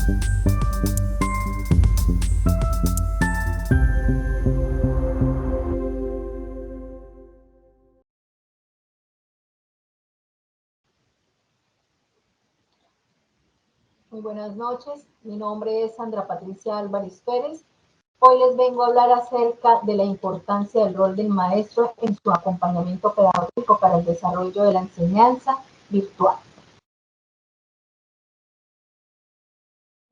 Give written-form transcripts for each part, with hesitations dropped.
Muy buenas noches, mi nombre es Sandra Patricia Álvarez Pérez. Hoy les vengo a hablar acerca de la importancia del rol del maestro en su acompañamiento pedagógico para el desarrollo de la enseñanza virtual.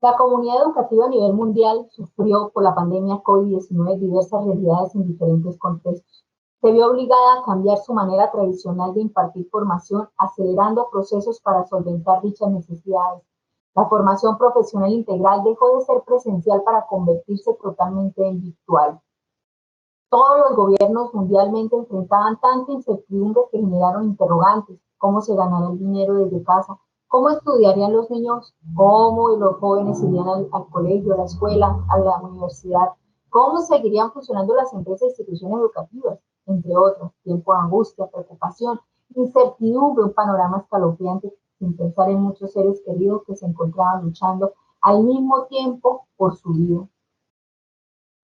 La comunidad educativa a nivel mundial sufrió por la pandemia COVID-19 diversas realidades en diferentes contextos. Se vio obligada a cambiar su manera tradicional de impartir formación, acelerando procesos para solventar dichas necesidades. La formación profesional integral dejó de ser presencial para convertirse totalmente en virtual. Todos los gobiernos mundialmente enfrentaban tanta incertidumbre que generaron interrogantes: ¿cómo se ganará el dinero desde casa? ¿Cómo estudiarían los niños? ¿Cómo los jóvenes irían al colegio, a la escuela, a la universidad? ¿Cómo seguirían funcionando las empresas e instituciones educativas? Entre otros, tiempo de angustia, preocupación, incertidumbre, un panorama escalofriante, sin pensar en muchos seres queridos que se encontraban luchando al mismo tiempo por su vida.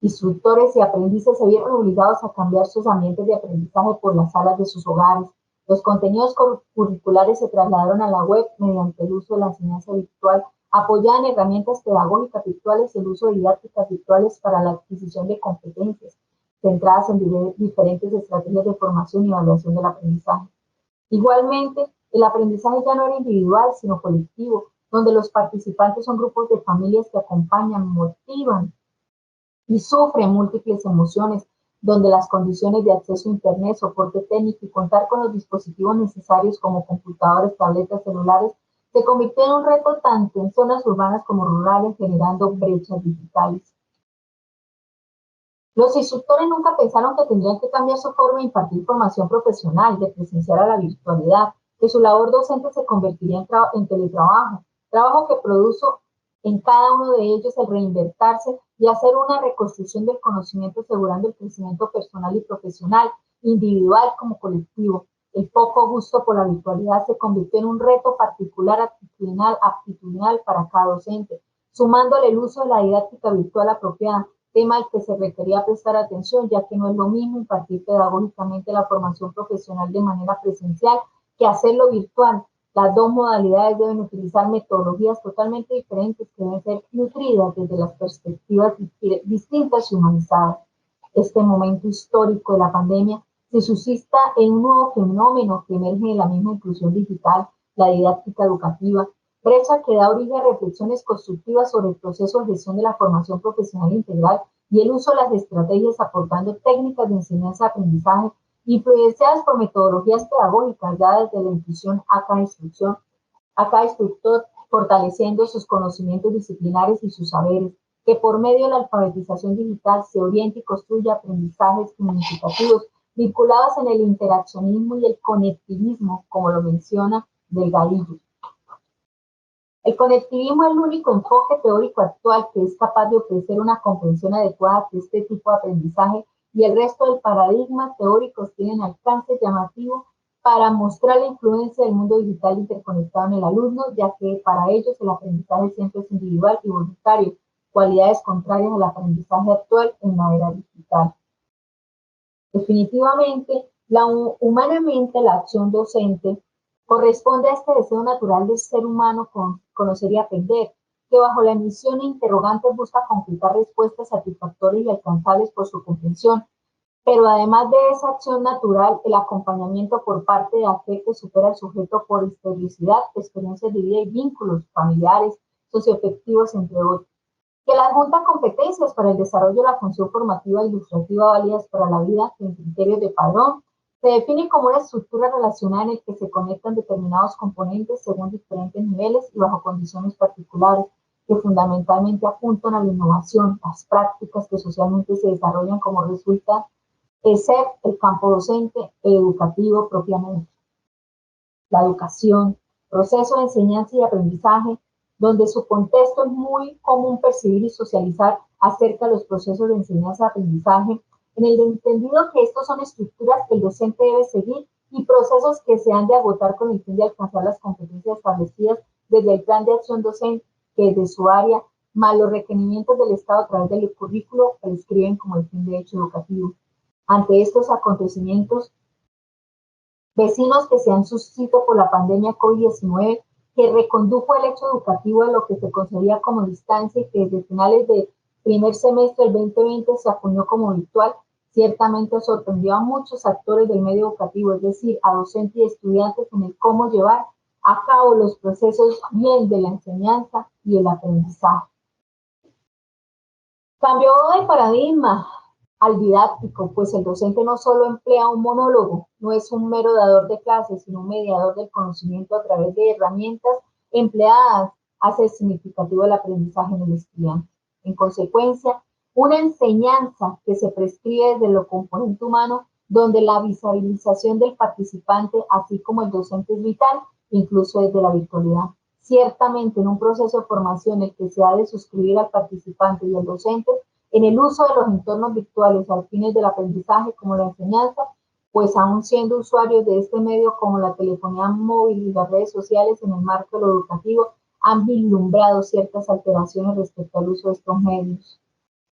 Instructores y aprendices se vieron obligados a cambiar sus ambientes de aprendizaje por las salas de sus hogares. Los contenidos curriculares se trasladaron a la web mediante el uso de la enseñanza virtual, apoyada en herramientas pedagógicas virtuales y el uso de didácticas virtuales para la adquisición de competencias, centradas en diferentes estrategias de formación y evaluación del aprendizaje. Igualmente, el aprendizaje ya no era individual, sino colectivo, donde los participantes son grupos de familias que acompañan, motivan y sufren múltiples emociones, donde las condiciones de acceso a Internet, soporte técnico y contar con los dispositivos necesarios como computadores, tabletas, celulares, se convirtió en un reto tanto en zonas urbanas como rurales, generando brechas digitales. Los instructores nunca pensaron que tendrían que cambiar su forma de impartir formación profesional, de presencial a la virtualidad, que su labor docente se convertiría en teletrabajo, trabajo que produjo en cada uno de ellos el reinventarse y hacer una reconstrucción del conocimiento, asegurando el crecimiento personal y profesional, individual como colectivo. El poco gusto por la virtualidad se convirtió en un reto particular aptitudinal para cada docente, sumándole el uso de la didáctica virtual apropiada, tema al que se requería prestar atención, ya que no es lo mismo impartir pedagógicamente la formación profesional de manera presencial que hacerlo virtual. Las dos modalidades deben utilizar metodologías totalmente diferentes que deben ser nutridas desde las perspectivas distintas y humanizadas. Este momento histórico de la pandemia se suscita en un nuevo fenómeno que emerge de la misma inclusión digital, la didáctica educativa, brecha que da origen a reflexiones constructivas sobre el proceso de gestión de la formación profesional integral y el uso de las estrategias aportando técnicas de enseñanza-aprendizaje influenciadas por metodologías pedagógicas ya desde la inclusión a cada instructor, fortaleciendo sus conocimientos disciplinares y sus saberes, que por medio de la alfabetización digital se orienta y construye aprendizajes significativos vinculados en el interaccionismo y el conectivismo, como lo menciona Delgadillo. El conectivismo es el único enfoque teórico actual que es capaz de ofrecer una comprensión adecuada de este tipo de aprendizaje, y el resto del paradigma teóricos tienen alcance llamativo para mostrar la influencia del mundo digital interconectado en el alumno, ya que para ellos el aprendizaje siempre es individual y voluntario, cualidades contrarias al aprendizaje actual en la era digital. Definitivamente, humanamente la acción docente corresponde a este deseo natural del ser humano conocer y aprender, que bajo la misión interrogante busca concretar respuestas satisfactorias y alcanzables por su comprensión. Pero además de esa acción natural, el acompañamiento por parte de aquel que supera al sujeto por historicidad, experiencias de vida y vínculos familiares, socioafectivos, entre otros. Que la adjunta competencias para el desarrollo de la función formativa e ilustrativa válidas para la vida en criterios de padrón, se define como una estructura relacionada en la que se conectan determinados componentes según diferentes niveles y bajo condiciones particulares, que fundamentalmente apuntan a la innovación, las prácticas que socialmente se desarrollan como resulta de ser el campo docente educativo propiamente. La educación, proceso de enseñanza y aprendizaje, donde su contexto es muy común percibir y socializar acerca de los procesos de enseñanza-aprendizaje, en el entendido que estos son estructuras que el docente debe seguir y procesos que se han de agotar con el fin de alcanzar las competencias establecidas desde el plan de acción docente, que es de su área, más los requerimientos del Estado a través del currículo que describen como el fin de hecho educativo. Ante estos acontecimientos, vecinos que se han suscitado por la pandemia COVID-19, que recondujo el hecho educativo de lo que se concebía como distancia y que desde finales del primer semestre del 2020 se acuñó como virtual, ciertamente sorprendió a muchos actores del medio educativo, es decir, a docentes y estudiantes en el cómo llevar a cabo los procesos bien de la enseñanza y el aprendizaje. Cambió de paradigma al didáctico, pues el docente no solo emplea un monólogo, no es un mero dador de clases, sino un mediador del conocimiento a través de herramientas empleadas, hace significativo el aprendizaje en el estudiante. En consecuencia, una enseñanza que se prescribe desde lo componente humano, donde la visibilización del participante, así como el docente, es vital, incluso desde la virtualidad. Ciertamente, en un proceso de formación en el que se ha de suscribir al participante y al docente en el uso de los entornos virtuales al fines del aprendizaje como la enseñanza, pues aún siendo usuarios de este medio como la telefonía móvil y las redes sociales en el marco de lo educativo, han vislumbrado ciertas alteraciones respecto al uso de estos medios.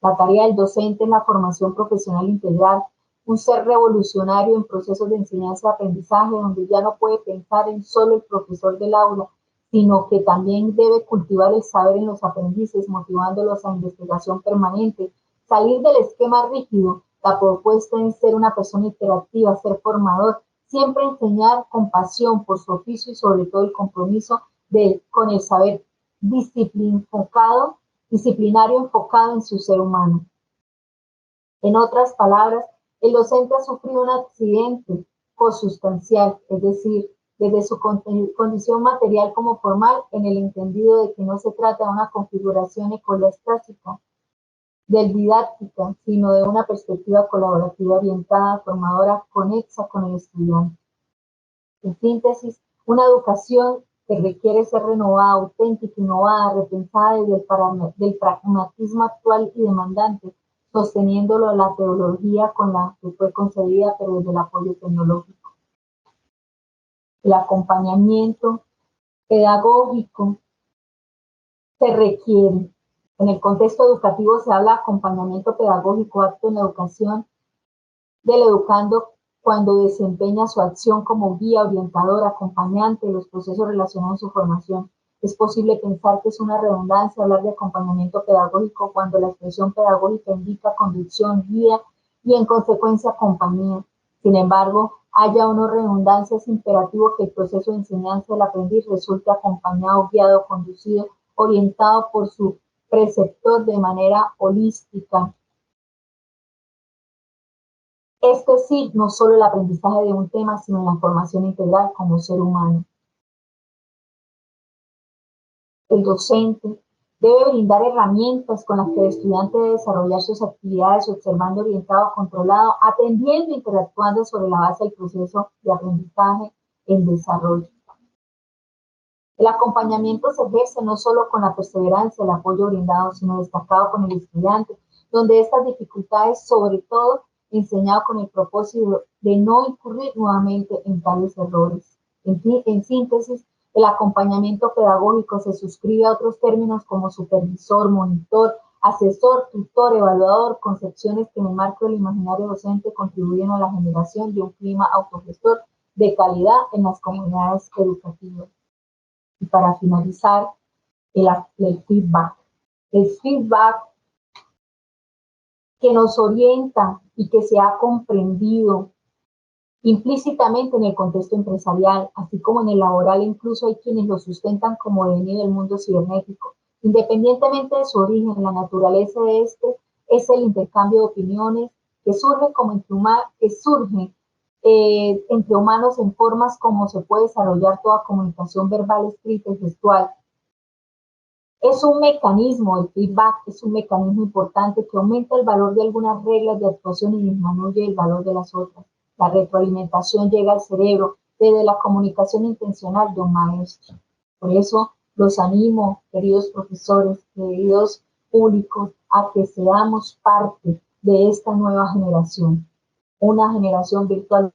La tarea del docente en la formación profesional integral, un ser revolucionario en procesos de enseñanza y aprendizaje, donde ya no puede pensar en solo el profesor del aula, sino que también debe cultivar el saber en los aprendices, motivándolos a investigación permanente, salir del esquema rígido. La propuesta es ser una persona interactiva, ser formador, siempre enseñar con pasión por su oficio y sobre todo el compromiso con el saber disciplinario enfocado en su ser humano. En otras palabras, el docente ha sufrido un accidente consustancial, es decir, desde su condición material como formal, en el entendido de que no se trata de una configuración eclesiástica del didáctica, sino de una perspectiva colaborativa orientada, formadora, conexa con el estudiante. En síntesis, una educación que requiere ser renovada, auténtica, innovada, repensada desde el pragmatismo actual y demandante, sosteniéndolo la teología con la que fue concebida, pero desde el apoyo tecnológico. El acompañamiento pedagógico se requiere. En el contexto educativo se habla de acompañamiento pedagógico apto en la educación del educando cuando desempeña su acción como guía, orientador, acompañante de los procesos relacionados en su formación. Es posible pensar que es una redundancia hablar de acompañamiento pedagógico cuando la expresión pedagógica indica conducción, guía y en consecuencia compañía. Sin embargo, haya o no redundancia, es imperativo que el proceso de enseñanza del aprendiz resulte acompañado, guiado, conducido, orientado por su preceptor de manera holística. Es decir, no solo el aprendizaje de un tema, sino la formación integral como ser humano. El docente debe brindar herramientas con las que el estudiante debe desarrollar sus actividades observando, orientado, controlado, atendiendo e interactuando sobre la base del proceso de aprendizaje en desarrollo. El acompañamiento se ejerce no solo con la perseverancia, el apoyo brindado, sino destacado con el estudiante, donde estas dificultades, sobre todo, enseñado con el propósito de no incurrir nuevamente en tales errores. En síntesis, el acompañamiento pedagógico se suscribe a otros términos como supervisor, monitor, asesor, tutor, evaluador, concepciones que en el marco del imaginario docente contribuyen a la generación de un clima autogestor de calidad en las comunidades educativas. Y para finalizar, el feedback. El feedback que nos orienta y que se ha comprendido implícitamente en el contexto empresarial, así como en el laboral, incluso hay quienes lo sustentan como devenir del mundo cibernético. Independientemente de su origen, la naturaleza de este es el intercambio de opiniones que surge entre humanos en formas como se puede desarrollar toda comunicación verbal, escrita y gestual. Es un mecanismo, el feedback es un mecanismo importante que aumenta el valor de algunas reglas de actuación y disminuye el valor de las otras. La retroalimentación llega al cerebro desde la comunicación intencional de un maestro. Por eso los animo, queridos profesores, queridos públicos, a que seamos parte de esta nueva generación, una generación virtual